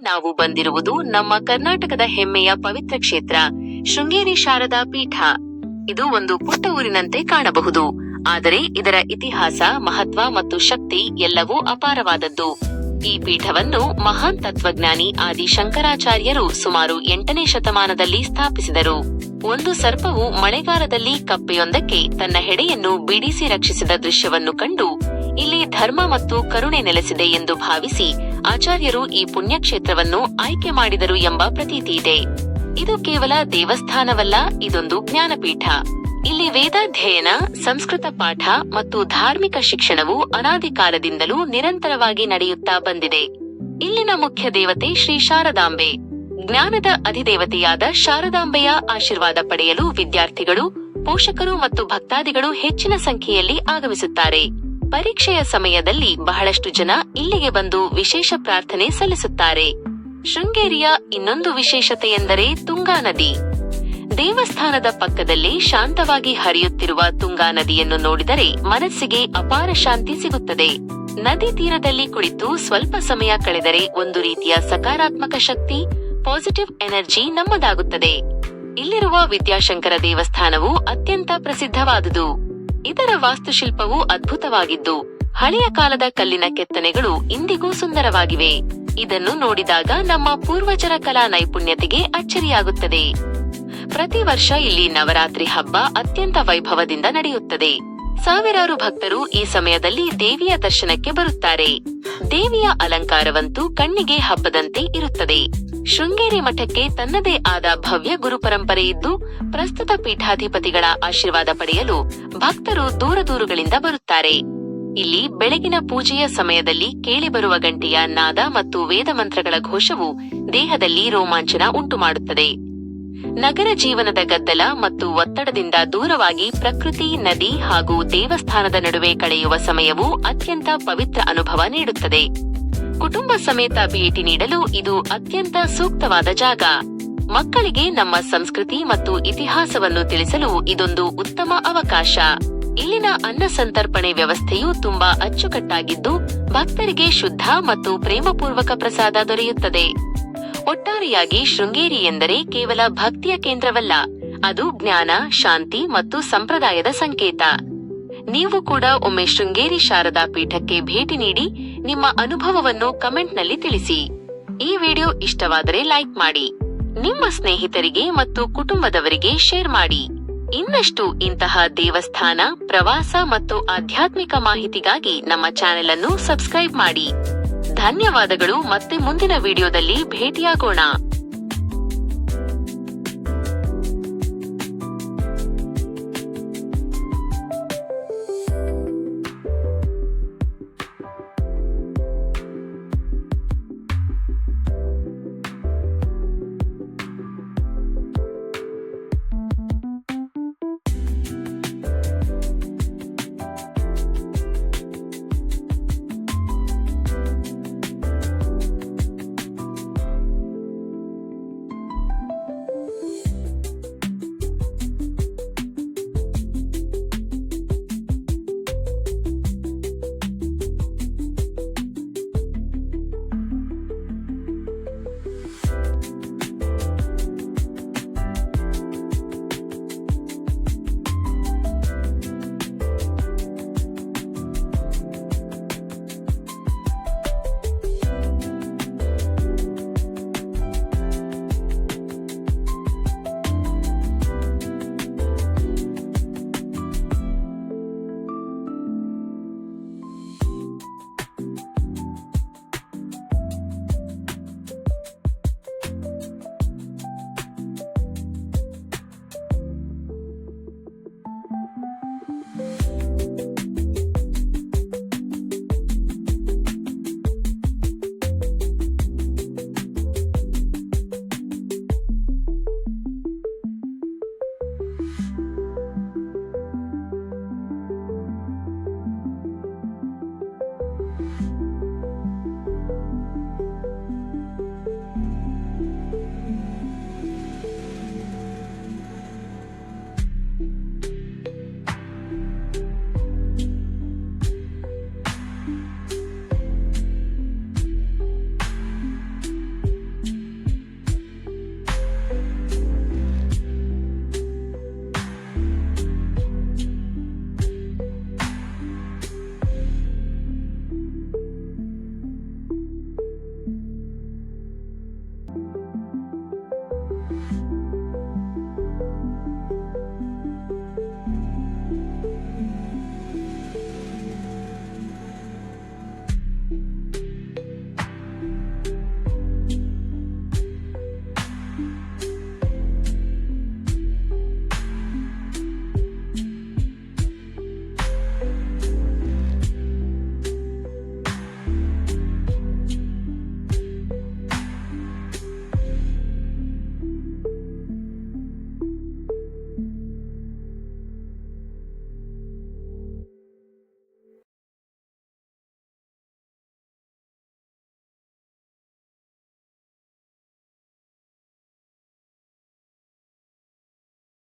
ನಾವು ಬಂದಿರುವುದು ನಮ್ಮ ಕರ್ನಾಟಕದ ಹೆಮ್ಮೆಯ ಪವಿತ್ರ ಕ್ಷೇತ್ರ ಶೃಂಗೇರಿ ಶಾರದಾ ಪೀಠ. ಇದು ಒಂದು ಪುಟ್ಟ ಊರಿನಂತೆ ಕಾಣಬಹುದು, ಆದರೆ ಇದರ ಇತಿಹಾಸ, ಮಹತ್ವ ಮತ್ತು ಶಕ್ತಿ ಎಲ್ಲವೂ ಅಪಾರವಾದದ್ದು. ಈ ಪೀಠವನ್ನು ಮಹಾನ್ ತತ್ವಜ್ಞಾನಿ ಆದಿ ಶಂಕರಾಚಾರ್ಯರು ಸುಮಾರು 8ನೇ ಶತಮಾನದಲ್ಲಿ ಸ್ಥಾಪಿಸಿದರು. ಒಂದು ಸರ್ಪವು ಮಳೆಗಾಲದಲ್ಲಿ ಕಪ್ಪೆಯೊಂದಕ್ಕೆ ತನ್ನ ಹೆಡೆಯನ್ನು ಬಿಡಿಸಿ ರಕ್ಷಿಸಿದ ದೃಶ್ಯವನ್ನು ಕಂಡು ಇಲ್ಲಿ ಧರ್ಮ ಮತ್ತು ಕರುಣೆ ನೆಲೆಸಿದೆ ಎಂದು ಭಾವಿಸಿ ಆಚಾರ್ಯರು ಈ ಪುಣ್ಯಕ್ಷೇತ್ರವನ್ನು ಆಯ್ಕೆ ಮಾಡಿದರು ಎಂಬ ಪ್ರತೀತಿ ಇದೆ. ಇದು ಕೇವಲ ದೇವಸ್ಥಾನವಲ್ಲ, ಇದೊಂದು ಜ್ಞಾನಪೀಠ. ಇಲ್ಲಿ ವೇದಾಧ್ಯಯನ, ಸಂಸ್ಕೃತ ಪಾಠ ಮತ್ತು ಧಾರ್ಮಿಕ ಶಿಕ್ಷಣವು ಅನಾದಿ ಕಾಲದಿಂದಲೂ ನಿರಂತರವಾಗಿ ನಡೆಯುತ್ತಾ ಬಂದಿದೆ. ಇಲ್ಲಿನ ಮುಖ್ಯ ದೇವತೆ ಶ್ರೀ ಶಾರದಾಂಬೆ. ಜ್ಞಾನದ ಅಧಿದೇವತೆಯಾದ ಶಾರದಾಂಬೆಯ ಆಶೀರ್ವಾದ ಪಡೆಯಲು ವಿದ್ಯಾರ್ಥಿಗಳು, ಪೋಷಕರು ಮತ್ತು ಭಕ್ತಾದಿಗಳು ಹೆಚ್ಚಿನ ಸಂಖ್ಯೆಯಲ್ಲಿ ಆಗಮಿಸುತ್ತಾರೆ. ಪರೀಕ್ಷೆಯ ಸಮಯದಲ್ಲಿ ಬಹಳಷ್ಟು ಜನ ಇಲ್ಲಿಗೆ ಬಂದು ವಿಶೇಷ ಪ್ರಾರ್ಥನೆ ಸಲ್ಲಿಸುತ್ತಾರೆ. ಶೃಂಗೇರಿಯ ಇನ್ನೊಂದು ವಿಶೇಷತೆ ಎಂದರೆ ತುಂಗಾ ನದಿ. ದೇವಸ್ಥಾನದ ಪಕ್ಕದಲ್ಲೇ ಶಾಂತವಾಗಿ ಹರಿಯುತ್ತಿರುವ ತುಂಗಾ ನದಿಯನ್ನು ನೋಡಿದರೆ ಮನಸ್ಸಿಗೆ ಅಪಾರ ಶಾಂತಿ ಸಿಗುತ್ತದೆ. ನದಿ ತೀರದಲ್ಲಿ ಕುಳಿತು ಸ್ವಲ್ಪ ಸಮಯ ಕಳೆದರೆ ಒಂದು ರೀತಿಯ ಸಕಾರಾತ್ಮಕ ಶಕ್ತಿ, ಪಾಸಿಟಿವ್ ಎನರ್ಜಿ ನಮ್ಮದಾಗುತ್ತದೆ. ಇಲ್ಲಿರುವ ವಿದ್ಯಾಶಂಕರ ದೇವಸ್ಥಾನವು ಅತ್ಯಂತ ಪ್ರಸಿದ್ಧವಾದುದು. ಇದರ ವಾಸ್ತುಶಿಲ್ಪವು ಅದ್ಭುತವಾಗಿದ್ದು, ಹಳೆಯ ಕಾಲದ ಕಲ್ಲಿನ ಕೆತ್ತನೆಗಳು ಇಂದಿಗೂ ಸುಂದರವಾಗಿವೆ. ಇದನ್ನು ನೋಡಿದಾಗ ನಮ್ಮ ಪೂರ್ವಜರ ಕಲಾ ನೈಪುಣ್ಯತೆಗೆ ಅಚ್ಚರಿಯಾಗುತ್ತದೆ. ಪ್ರತಿ ವರ್ಷ ಇಲ್ಲಿ ನವರಾತ್ರಿ ಹಬ್ಬ ಅತ್ಯಂತ ವೈಭವದಿಂದ ನಡೆಯುತ್ತದೆ. ಸಾವಿರಾರು ಭಕ್ತರು ಈ ಸಮಯದಲ್ಲಿ ದೇವಿಯ ದರ್ಶನಕ್ಕೆ ಬರುತ್ತಾರೆ. ದೇವಿಯ ಅಲಂಕಾರವಂತೂ ಕಣ್ಣಿಗೆ ಹಬ್ಬದಂತೆ ಇರುತ್ತದೆ. ಶೃಂಗೇರಿ ಮಠಕ್ಕೆ ತನ್ನದೇ ಆದ ಭವ್ಯ ಗುರುಪರಂಪರೆ ಇದ್ದು, ಪ್ರಸ್ತುತ ಪೀಠಾಧಿಪತಿಗಳ ಆಶೀರ್ವಾದ ಪಡೆಯಲು ಭಕ್ತರು ದೂರ ದೂರುಗಳಿಂದ ಬರುತ್ತಾರೆ. ಇಲ್ಲಿ ಬೆಳಗಿನ ಪೂಜೆಯ ಸಮಯದಲ್ಲಿ ಕೇಳಿಬರುವ ಗಂಟೆಯ ನಾದ ಮತ್ತು ವೇದ ಮಂತ್ರಗಳ ಘೋಷವು ದೇಹದಲ್ಲಿ ರೋಮಾಂಚನ ಉಂಟುಮಾಡುತ್ತದೆ. ನಗರ ಜೀವನದ ಗದ್ದಲ ಮತ್ತು ಒತ್ತಡದಿಂದ ದೂರವಾಗಿ ಪ್ರಕೃತಿ, ನದಿ ಹಾಗೂ ದೇವಸ್ಥಾನದ ನಡುವೆ ಕಳೆಯುವ ಸಮಯವು ಅತ್ಯಂತ ಪವಿತ್ರ ಅನುಭವ ನೀಡುತ್ತದೆ. ಕುಟುಂಬ ಸಮೇತ ಭೇಟಿ ನೀಡಲು ಇದು ಅತ್ಯಂತ ಸೂಕ್ತವಾದ ಜಾಗ. ಮಕ್ಕಳಿಗೆ ನಮ್ಮ ಸಂಸ್ಕೃತಿ ಮತ್ತು ಇತಿಹಾಸವನ್ನು ತಿಳಿಸಲು ಇದೊಂದು ಉತ್ತಮ ಅವಕಾಶ. ಇಲ್ಲಿನ ಅನ್ನ ಸಂತರ್ಪಣೆ ವ್ಯವಸ್ಥೆಯು ತುಂಬಾ ಅಚ್ಚುಕಟ್ಟಾಗಿದ್ದು, ಭಕ್ತರಿಗೆ ಶುದ್ಧ ಮತ್ತು ಪ್ರೇಮಪೂರ್ವಕ ಪ್ರಸಾದ ದೊರೆಯುತ್ತದೆ. ಒಟ್ಟಾರೆಯಾಗಿ ಶೃಂಗೇರಿ ಎಂದರೆ ಕೇವಲ ಭಕ್ತಿಯ ಕೇಂದ್ರವಲ್ಲ, ಅದು ಜ್ಞಾನ, ಶಾಂತಿ ಮತ್ತು ಸಂಪ್ರದಾಯದ ಸಂಕೇತ. ನೀವು ಕೂಡ ಒಮ್ಮೆ ಶೃಂಗೇರಿ ಶಾರದಾ ಪೀಠಕ್ಕೆ ಭೇಟಿ ನೀಡಿ ನಿಮ್ಮ ಅನುಭವವನ್ನು ಕಮೆಂಟ್ನಲ್ಲಿ ತಿಳಿಸಿ. ಈ ವಿಡಿಯೋ ಇಷ್ಟವಾದರೆ ಲೈಕ್ ಮಾಡಿ, ನಿಮ್ಮ ಸ್ನೇಹಿತರಿಗೆ ಮತ್ತು ಕುಟುಂಬದವರಿಗೆ ಶೇರ್ ಮಾಡಿ. ಇನ್ನಷ್ಟು ಇಂತಹ ದೇವಸ್ಥಾನ, ಪ್ರವಾಸ ಮತ್ತು ಆಧ್ಯಾತ್ಮಿಕ ಮಾಹಿತಿಗಾಗಿ ನಮ್ಮ ಚಾನೆಲ್ ಅನ್ನು ಸಬ್ಸ್ಕ್ರೈಬ್ ಮಾಡಿ. ಧನ್ಯವಾದಗಳು. ಮತ್ತೆ ಮುಂದಿನ ವಿಡಿಯೋದಲ್ಲಿ ಭೇಟಿಯಾಗೋಣ.